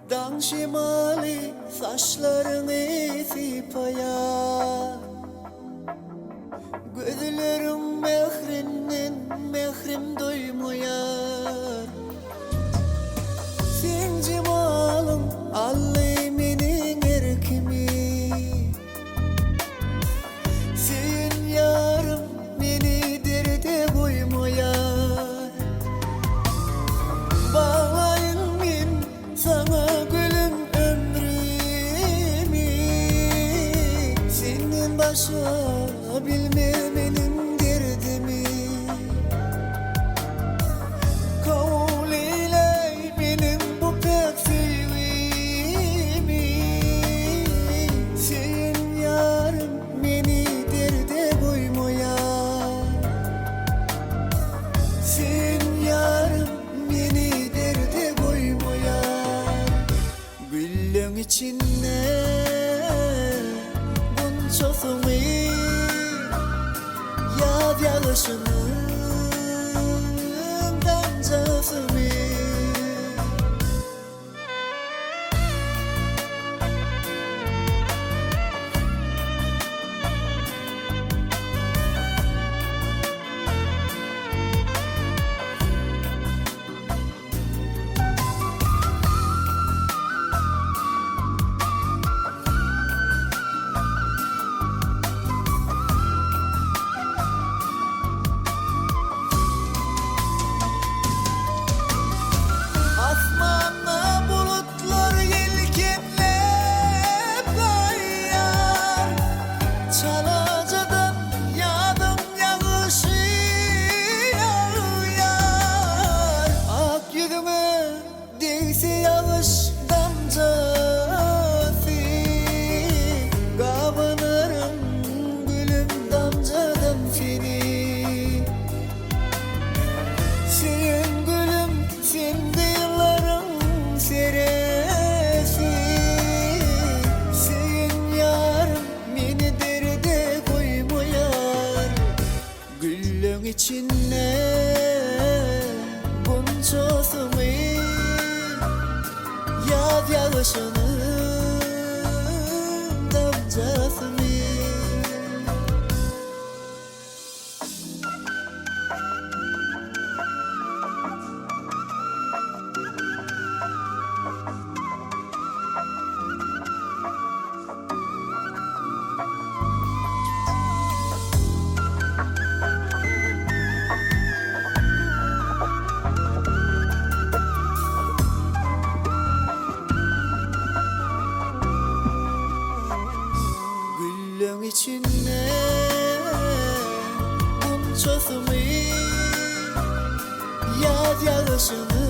Dan şimali saçların esip aya, gözlerim mehrinden mehrim doymuyor. Sen cemalın alleminin erkimi, sen yarım beni derde koymuyor. Bağlayın ben sana gülüm ömrümü, senden başa bilmem benim derdimi. Kabul eyle benim bu pek sevgimi, sen yarım beni derde koymuyor. Sen yarım beni derde koymuyor. Güllün içinde bunçosunu yaz yağışının damcasını. Asmanla bulutlar yelkenlep kayar, Çalacadan yağdım yağışı yağar. Ak yüzüme değse yağış damcası, kabanırım gülüm damcadan seni. Sen gülüm, sen de yılların seresi, sen yarım beni derde koymuyor. Güllün içinde bunçosunu yaz yağışının damcasını. Güllün içinde bunçosunu yaz yağışının